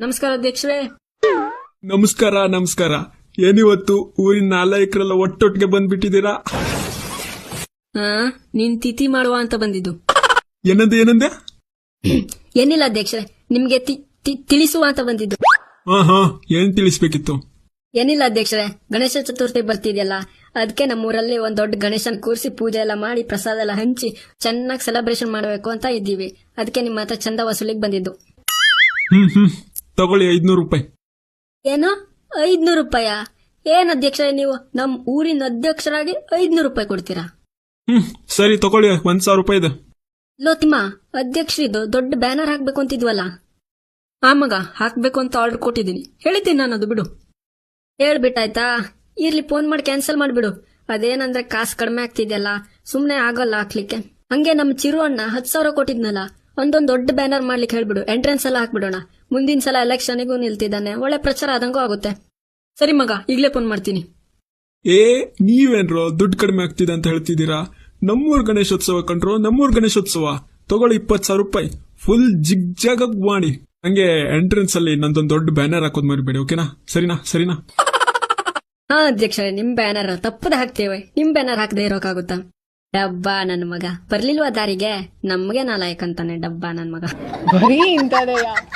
ನಮಸ್ಕಾರ ಅಧ್ಯಕ್ಷರೇ. ನಮಸ್ಕಾರ ನಮಸ್ಕಾರ. ಏನಿವತ್ತು ಊರಿನ ನಾಲ್ಕರೆಲ್ಲ ಒಟ್ಟೊಟ್ಟಿಗೆ ಬಂದ್ಬಿಟ್ಟಿದ್ದೀರಾ? ನೀನ್ ತಿಥಿ ಮಾಡುವ ಅಂತ ಬಂದಿದ್ದು. ಏನಂದೆ? ಏನಿಲ್ಲ ಅಧ್ಯಕ್ಷರೇ, ನಿಮ್ಗೆ ತಿಳಿಸುವ ಅಂತ ಬಂದಿದ್ದು. ಹಾ ಏನ್ ತಿಳಿಸ್ಬೇಕಿತ್ತು? ಏನಿಲ್ಲ ಅಧ್ಯಕ್ಷರೇ, ಗಣೇಶ ಚತುರ್ಥಿ ಬರ್ತಿದೆಯಲ್ಲ, ಅದಕ್ಕೆ ನಮ್ಮೂರಲ್ಲಿ ಒಂದ್ ದೊಡ್ಡ ಗಣೇಶನ್ ಕೂರಿಸಿ ಪೂಜೆ ಎಲ್ಲ ಮಾಡಿ ಪ್ರಸಾದ ಎಲ್ಲ ಹಂಚಿ ಚೆನ್ನಾಗಿ ಸೆಲೆಬ್ರೇಷನ್ ಮಾಡಬೇಕು ಅಂತ ಇದ್ದೀವಿ. ಅದಕ್ಕೆ ನಿಮ್ಮ ಹತ್ರ ಚಂದ ವಸೂಲಿಗೆ ಬಂದಿದ್ದು. ತಗೊಳ್ಳಿ 500 ರೂಪಾಯಿ. ಏನು 500 ರೂಪಾಯ? ಏನ್ ಅಧ್ಯಕ್ಷರೇ, ನೀವು ನಮ್ ಊರಿನ ಅಧ್ಯಕ್ಷರಾಗಿ 500 ರೂಪಾಯಿ ಕೊಡ್ತೀರಾ? ಸರಿ ತಗೊಳ್ಳಿ, 1000 ರೂಪಾಯಿ ಇದೆ. ಲೋತಿಮ್ಮ, ಅಧ್ಯಕ್ಷರಿದ್ದು ದೊಡ್ಡ ಬ್ಯಾನರ್ ಹಾಕ್ಬೇಕು ಅಂತಿದ್ವಲ್ಲ? ಆ ಮಗ, ಹಾಕ್ಬೇಕು ಅಂತ ಆರ್ಡರ್ ಕೊಟ್ಟಿದ್ದೀನಿ, ಹೇಳಿದ್ದೀನಿ ನಾನು. ಅದು ಬಿಡು, ಹೇಳ್ಬಿಟ್ಟಾಯ್ತಾ? ಇರ್ಲಿ, ಫೋನ್ ಮಾಡಿ ಕ್ಯಾನ್ಸಲ್ ಮಾಡ್ಬಿಡು. ಅದೇನಂದ್ರೆ ಕಾಸು ಕಡಿಮೆ ಆಗ್ತಿದೆಯಲ್ಲ, ಸುಮ್ನೆ ಆಗಲ್ಲ ಹಾಕ್ಲಿಕ್ಕೆ. ಹಂಗೆ ನಮ್ ಚಿರು ಅಣ್ಣ 10,000 ಕೊಟ್ಟಿದ್ನಲ್ಲ, ಒಂದೊಂದ್ ದೊಡ್ಡ ಬ್ಯಾನರ್ ಮಾಡ್ಲಿಕ್ಕೆ ಹೇಳ್ಬಿಡು. ಎಂಟ್ರೆನ್ಸ್ ಎಲ್ಲ ಹಾಕ್ಬಿಡೋಣ. ಮುಂದಿನ ಸಲ ಎಲೆಕ್ಷನ್ಗೂ ನಿಲ್ತಿದ್ದಾನೆ, ಒಳ್ಳೆ ಪ್ರಚಾರ ಆದಂಗೂ ಆಗುತ್ತೆ. ಸರಿ ಮಗ, ಈಗ್ಲೇ ಫೋನ್ ಮಾಡ್ತೀನಿ. ನೀವೇನ್ರೋ ದುಡ್ಡು ಕಡಿಮೆ ಆಗ್ತಿದೆ ಅಂತ ಹೇಳ್ತಿದ್ದೀರಾ? ನಮ್ಮೂರ್ ಗಣೇಶೋತ್ಸವ ಕಂಡ್ರು, ನಮ್ಮೂರ್ ಗಣೇಶೋತ್ಸವ. ತಗೊಳ್ಳಿ 20,000 ರೂಪಾಯಿ. ಫುಲ್ ಜಿಗ್ ಮಾಡಿ. ಹಂಗೆ ಎಂಟ್ರೆನ್ಸ್ ಅಲ್ಲಿ ನಂದೊಂದು ದೊಡ್ಡ ಬ್ಯಾನರ್ ಹಾಕೋದ್ ಮರಿಬೇಡಿ, ಓಕೆನಾ? ಸರಿನಾ? ಹಾ ಅಧ್ಯಕ್ಷರೇ, ನಿಮ್ ಬ್ಯಾನರ್ ತಪ್ಪದ ಹಾಕ್ತೇವೆ. ನಿಮ್ ಬ್ಯಾನರ್ ಹಾಕದೇ ಇರೋಕಾಗುತ್ತಾ? ಡಬ್ಬಾ ನನ್ ಮಗ ಬರ್ಲಿಲ್ವಾ ದಾರಿಗೆ? ನಮ್ಗೆ ನಾಲಾಯಕ್ ಅಂತಾನೆ ಡಬ್ಬಾ ನನ್ ಮಗ.